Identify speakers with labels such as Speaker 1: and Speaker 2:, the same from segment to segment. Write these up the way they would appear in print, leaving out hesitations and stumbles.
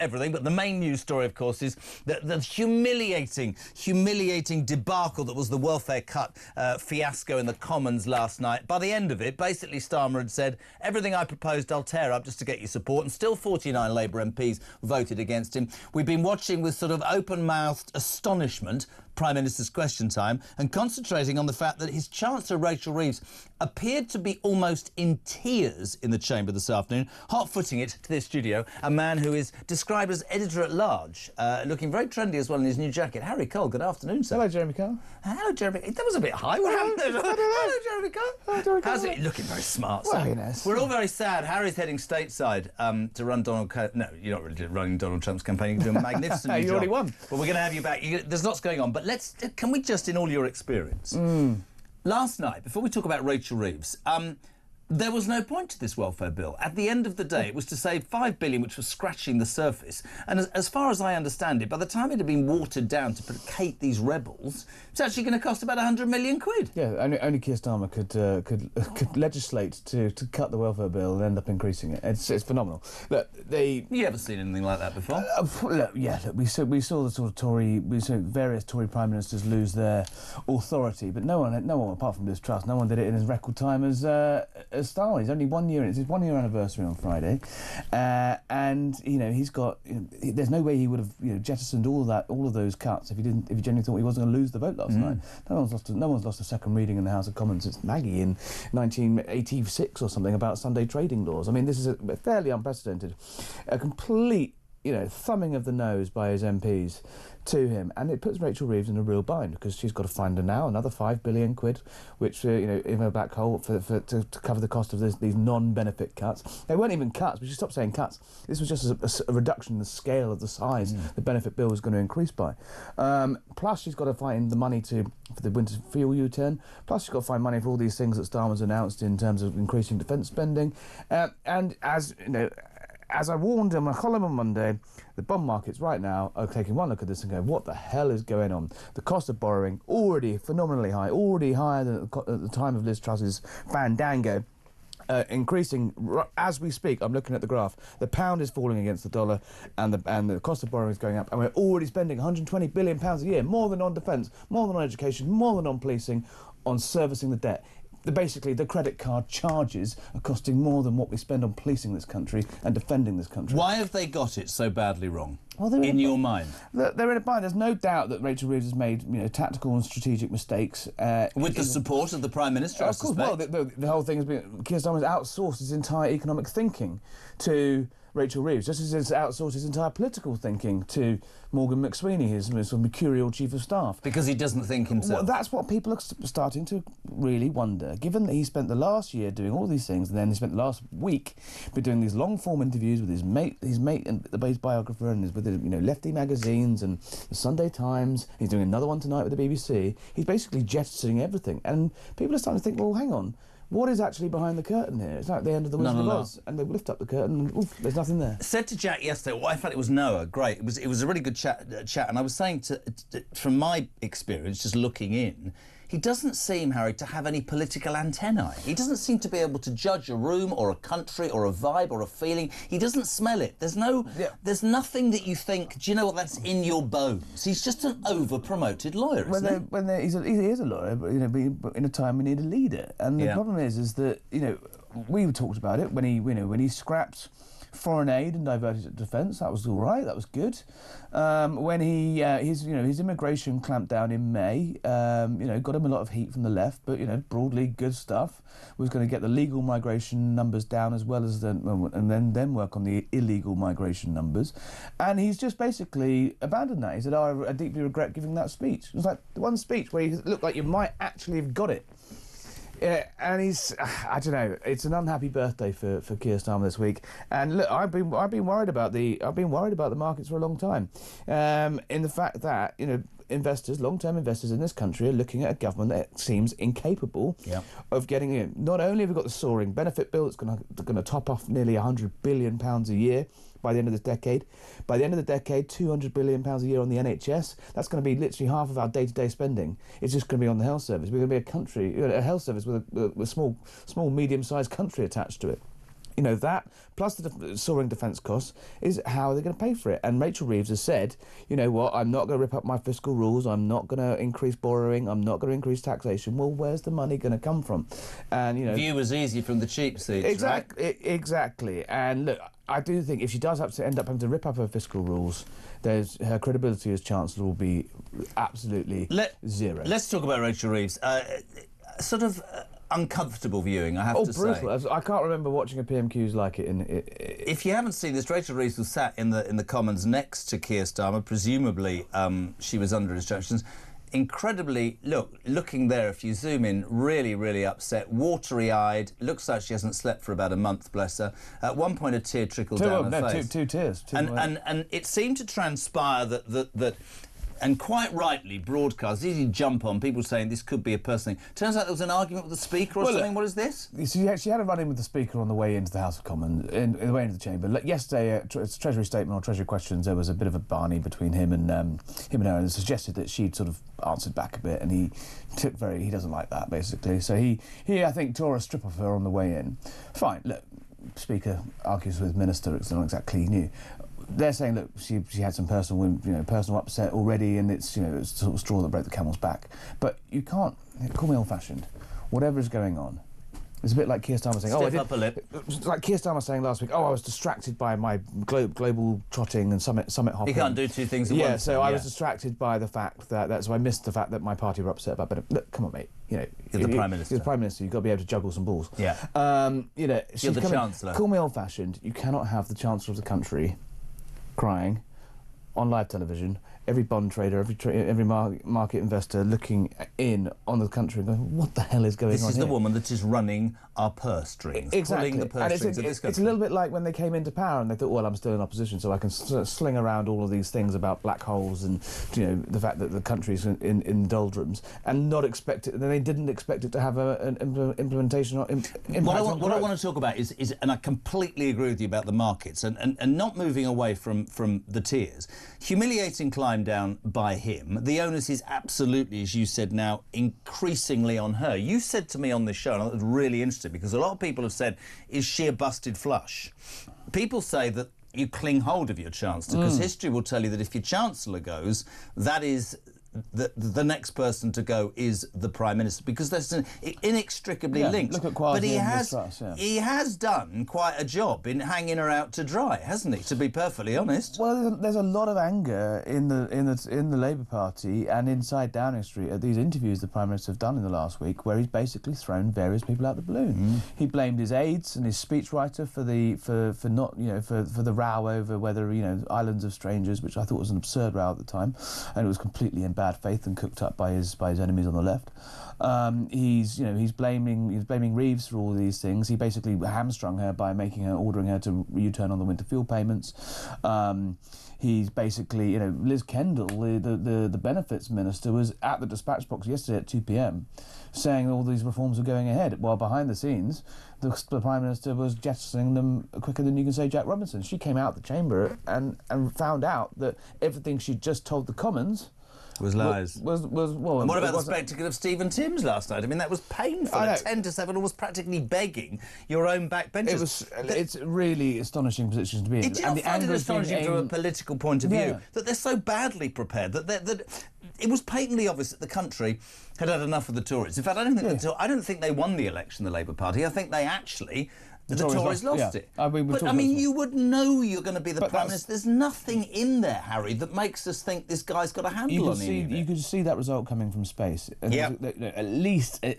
Speaker 1: everything, but the main news story, of course, is the humiliating debacle that was the welfare cut fiasco in the Commons last night. By the end of it, basically Starmer had said, everything I proposed I'll tear up just to get your support, and still 49 Labour MPs voted against him. We've been watching with sort of open-mouthed astonishment Prime Minister's Question Time and concentrating on the fact that his Chancellor Rachel Reeves appeared to be almost in tears in the chamber this afternoon, hot-footing it to this studio, a man who is described as editor-at-large, looking very trendy as well in his new jacket. Harry Cole, good afternoon, sir.
Speaker 2: Hello, Jeremy Cole.
Speaker 1: Hello, Jeremy. That was a bit high. What happened there? Hello, Jeremy Cole.
Speaker 2: Hello, Jeremy Cole.
Speaker 1: How's it? Looking very smart, sir.
Speaker 2: Well, you know,
Speaker 1: we're all very sad. Harry's heading stateside to run No, you're not really running Donald Trump's campaign. You're doing a magnificent
Speaker 2: You
Speaker 1: job.
Speaker 2: already won.
Speaker 1: But we're going to have you back. There's lots going on. But can we just, in all your experience, last night, before we talk about Rachel Reeves, there was no point to this welfare bill. At the end of the day, it was to save $5 billion, which was scratching the surface. And as far as I understand it, by the time it had been watered down to placate these rebels, it's actually going to cost about 100 million quid.
Speaker 2: Yeah, only Keir Starmer could legislate to cut the welfare bill and end up increasing it. It's phenomenal. Look,
Speaker 1: You ever seen anything like that before?
Speaker 2: Look, we saw the sort of we saw various Tory prime ministers lose authority, but no one apart from Liz Truss, no one did it in as record time as Starmer. He's only 1 year. It's his 1 year anniversary on Friday, and he's got. There's no way he would have jettisoned all of those cuts if he genuinely thought he wasn't going to lose the vote last night. No one's lost a second reading in the House of Commons since Maggie in 1986 or something about Sunday trading laws. I mean, this is fairly unprecedented. A complete thumbing of the nose by his MPs to him, and it puts Rachel Reeves in a real bind because she's got to find another 5 billion quid, which in her black hole to cover the cost of these non-benefit cuts. They weren't even cuts, but she stopped saying cuts. This was just a reduction in the scale of the size the benefit bill was going to increase by. Plus, she's got to find the money for the winter fuel U-turn. Plus, she's got to find money for all these things that Starmer's announced in terms of increasing defence spending, and as I warned in my column on Monday, the bond markets right now are taking one look at this and going, what the hell is going on? The cost of borrowing already phenomenally high, already higher than at the time of Liz Truss's fandango. Increasing as we speak. I'm looking at the graph. The pound is falling against the dollar, and the cost of borrowing is going up. And we're already spending 120 billion pounds a year, more than on defence, more than on education, more than on policing, on servicing the debt. Basically, the credit card charges are costing more than what we spend on policing this country and defending this country.
Speaker 1: Why have they got it so badly wrong?
Speaker 2: Well,
Speaker 1: in your mind?
Speaker 2: They're in a bind. There's no doubt that Rachel Reeves has made tactical and strategic mistakes.
Speaker 1: With the support of the Prime Minister, I suspect.
Speaker 2: Well, the whole thing has been... Keir Starmer has outsourced his entire economic thinking to Rachel Reeves, just as he's outsourced his entire political thinking to Morgan McSweeney, his sort of mercurial chief of staff.
Speaker 1: Because he doesn't think himself.
Speaker 2: Well, that's what people are starting to really wonder. Given that he spent the last year doing all these things, and then he spent the last week doing these long-form interviews with his mate and the base biographer, and with lefty magazines and the Sunday Times. He's doing another one tonight with the BBC. He's basically jettisoning everything, and people are starting to think, well, hang on. What is actually behind the curtain here? It's like the end of the Wizard of Oz, and they lift up the curtain, and oof, there's nothing there.
Speaker 1: Said to Jack yesterday, well, I felt it was Noah. Great, it was a really good chat, and I was saying from my experience, just looking in, he doesn't seem, Harry, to have any political antennae. He doesn't seem to be able to judge a room or a country or a vibe or a feeling. He doesn't smell it. There's nothing that you think, do you know what, that's in your bones. He's just an over-promoted lawyer, isn't he?
Speaker 2: He is a lawyer, but in a time we need a leader. And the problem is that, we talked about it when he scrapped foreign aid and diverted it to defence. That was all right. That was good. When his immigration clampdown in May, got him a lot of heat from the left, but broadly good stuff. Was going to get the legal migration numbers down as well as and then work on the illegal migration numbers. And he's just basically abandoned that. He said, "Oh, I deeply regret giving that speech." It was like the one speech where you looked like you might actually have got it. And I don't know. It's an unhappy birthday for Keir Starmer this week. And look, I've been worried about the markets for a long time. In the fact that investors, long-term investors in this country, are looking at a government that seems incapable of getting in. Not only have we got the soaring benefit bill that's going to top off nearly £100 billion a year by the end of this decade. By the end of the decade, £200 billion a year on the NHS. That's going to be literally half of our day-to-day spending. It's just going to be on the health service. We're going to be a health service with a small, medium-sized country attached to it. You know, that plus the soaring defence costs is how they're going to pay for it. And Rachel Reeves has said, you know what, I'm not going to rip up my fiscal rules, I'm not going to increase borrowing, I'm not going to increase taxation. Well, where's the money going to come from? And, you know...
Speaker 1: View was easy from the cheap seats,
Speaker 2: Exactly. And look, I do think if she does have to end up having to rip up her fiscal rules, her credibility as Chancellor will be absolutely zero.
Speaker 1: Let's talk about Rachel Reeves. Uncomfortable viewing, I have to say.
Speaker 2: Brutal. I can't remember watching a PMQs like it.
Speaker 1: If you haven't seen this, Rachel Reeves was sat in the Commons next to Keir Starmer. Presumably, she was under instructions. Incredibly, looking there, if you zoom in, really, really upset, watery-eyed. Looks like she hasn't slept for about a month, bless her. At one point, a tear trickled down her face.
Speaker 2: Two tears.
Speaker 1: And it seemed to transpire that and quite rightly, broadcast, easy to jump on, people saying this could be a personal thing. Turns out there was an argument with the Speaker or something. What is this?
Speaker 2: She had a run-in with the Speaker on the way into the House of Commons, in the way into the chamber. Yesterday, Treasury statement or Treasury questions, there was a bit of a Barney between him and her, and suggested that she'd sort of answered back a bit, and he doesn't like that, basically. So he I think, tore a strip of her on the way in. Fine, look, Speaker argues with Minister, it's not exactly new. They're saying, look, she had some personal upset already, and it's it's sort of straw that broke the camel's back. But you can't call me old-fashioned. Whatever is going on, it's a bit like Keir Starmer saying,
Speaker 1: Stiff upper lip.
Speaker 2: Like Keir Starmer saying last week, I was distracted by my global trotting and summit hopping.
Speaker 1: You can't do two things at once.
Speaker 2: Yeah, so I was distracted by the fact so I missed the fact that my party were upset about. But look, come on, mate. You're
Speaker 1: the Prime Minister.
Speaker 2: You're the Prime Minister. You've got to be able to juggle some balls.
Speaker 1: Yeah.
Speaker 2: You're the
Speaker 1: Chancellor.
Speaker 2: Call me old-fashioned. You cannot have the Chancellor of the country crying on live television, every bond trader, every market investor looking in on the country and going, what the hell is going on here?
Speaker 1: This is the woman that is running our purse strings,
Speaker 2: exactly.
Speaker 1: pulling the purse strings of this country.
Speaker 2: It's a little bit like when they came into power and they thought, well, I'm still in opposition, so I can sling around all of these things about black holes and the fact that the country's in doldrums, and not expect it. They didn't expect it to have an implementation or impact. What
Speaker 1: I want to talk about is, and I completely agree with you about the markets and not moving away from the tiers. Humiliating climb down by him. The onus is absolutely, as you said now, increasingly on her. You said to me on this show, and I was really interested, because a lot of people have said, is she a busted flush? People say that you cling hold of your Chancellor, because history will tell you that if your Chancellor goes, that is... The next person to go is the Prime Minister, because that's inextricably linked.
Speaker 2: Look at Kwasi,
Speaker 1: but he has done quite a job in hanging her out to dry, hasn't he? To be perfectly honest.
Speaker 2: Well, there's a lot of anger in the Labour Party and inside Downing Street at these interviews the Prime Minister have done in the last week, where he's basically thrown various people out the balloon. He blamed his aides and his speechwriter for the row over whether islands of strangers, which I thought was an absurd row at the time, and it was completely in bad faith and cooked up by his enemies on the left. He's blaming Reeves for all these things. He basically hamstrung her by ordering her to U-turn on the winter fuel payments. He's basically, Liz Kendall, the benefits minister, was at the dispatch box yesterday at 2 p.m. saying all these reforms were going ahead, while behind the scenes the Prime Minister was jettisoning them quicker than you can say Jack Robinson. She came out the chamber and found out that everything she'd just told the Commons
Speaker 1: was lies.
Speaker 2: Well,
Speaker 1: and what about the spectacle of Stephen Timms last night? I mean, that was painful. At 10-7, almost practically begging your own backbenchers.
Speaker 2: It's really astonishing position to be in.
Speaker 1: Do you not find it astonishing from a political point of view that they're so badly prepared that it was patently obvious that the country had had enough of the Tories? In fact, I don't think they won the election, the Labour Party. I think they actually... The Tories lost it. You would know you're going to be the Prime Minister. There's nothing in there, Harry, that makes us think this guy's got a handle on it.
Speaker 2: You could see that result coming from space. At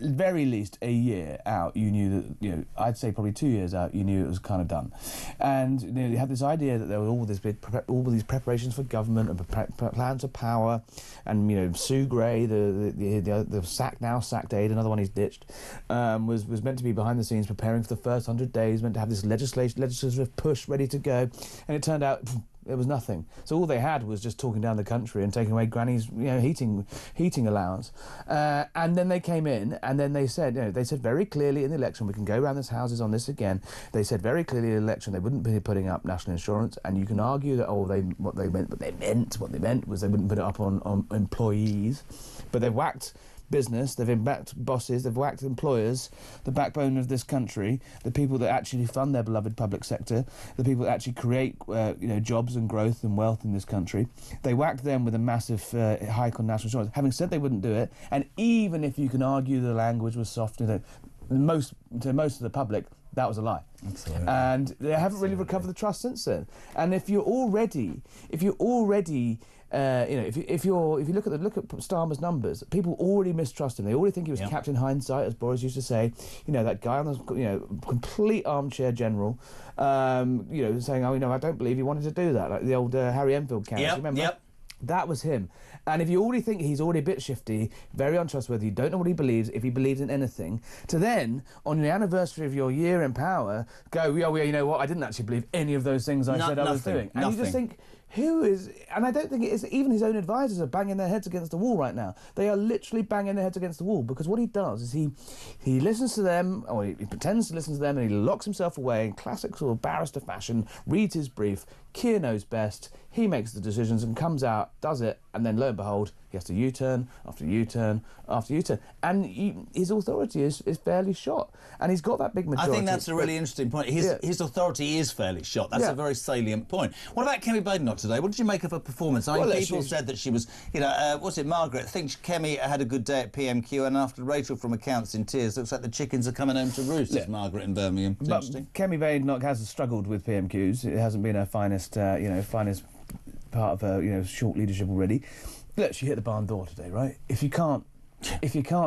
Speaker 2: very least a year out, you knew that, I'd say probably 2 years out, you knew it was kind of done. And you had this idea that there were all these preparations for government and plans of power, and Sue Gray, the sacked aide, another one he's ditched, was meant to be behind the scenes preparing for the first 100 days, meant to have this legislative push ready to go, and it turned out there was nothing. So all they had was just talking down the country and taking away Granny's heating allowance. And then they came in and then they said very clearly in the election, we can go around this houses on this again. They said very clearly in the election they wouldn't be putting up national insurance, and you can argue that what they meant was they wouldn't put it up on employees, but they whacked business, they've backed bosses, they've whacked employers, the backbone of this country, the people that actually fund their beloved public sector, the people that actually create jobs and growth and wealth in this country. They whacked them with a massive hike on national insurance, having said they wouldn't do it. And even if you can argue the language was soft, to most of the public, that was a lie.
Speaker 1: Absolutely.
Speaker 2: And they haven't really recovered the trust since then. And if you look at Starmer's numbers, people already mistrust him. They already think he was Captain Hindsight, as Boris used to say. That guy on the complete armchair general, saying, I don't believe he wanted to do that, like the old Harry Enfield character. Remember?
Speaker 1: Yep.
Speaker 2: That was him. And if you already think he's already a bit shifty, very untrustworthy, you don't know what he believes, if he believes in anything, to then, on the anniversary of your year in power, go, you know what, I didn't actually believe any of those things I said I was doing. And you just think, who is... And I don't think it is... Even his own advisors are banging their heads against the wall right now. They are literally banging their heads against the wall, because what he does is he listens to them, or he pretends to listen to them, and he locks himself away in classic sort of barrister fashion, reads his brief. Keir knows best. He makes the decisions and comes out, does it, and then lo and behold, he has to U-turn after U-turn after U-turn. And his authority is fairly shot. And he's got that big majority.
Speaker 1: I think that's a really interesting point. His authority is fairly shot. That's a very salient point. What about Kemi Badenoch today? What did you make of her performance? I mean, people said that she was, what's it, Margaret? I think Kemi had a good day at PMQ, and after Rachel from Accounts in tears, looks like the chickens are coming home to roost, says Margaret in Birmingham.
Speaker 2: But Kemi Badenoch has struggled with PMQs. It hasn't been her finest part of her, short leadership already. Look, she hit the barn door today, right? If you can't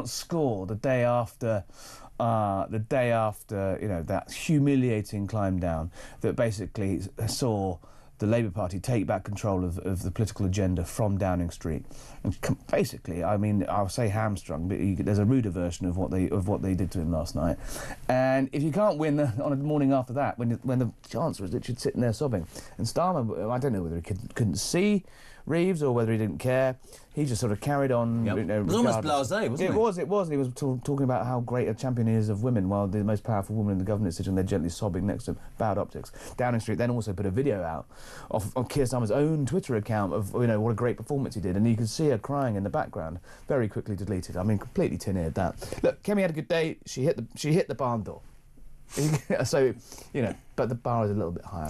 Speaker 2: score the day after, that humiliating climb down that basically saw the Labour Party take back control of the political agenda from Downing Street, and basically, I mean, I'll say hamstrung, but there's a ruder version of what they did to him last night. And if you can't win on a morning after that, when the Chancellor was literally sitting there sobbing, and Starmer, I don't know whether he couldn't see Reeves or whether he didn't care. He just sort of carried on.
Speaker 1: Yep. It was almost blasé, wasn't it?
Speaker 2: It was. And he was talking about how great a champion he is of women, while the most powerful woman in the government is sitting there gently sobbing next to him. Bad optics. Downing Street then also put a video out of Keir Starmer's own Twitter account of what a great performance he did, and you could see her crying in the background. Very quickly deleted. I mean, completely tin-eared that. Look, Kemi had a good day. She hit the barn door. So, but the bar is a little bit higher.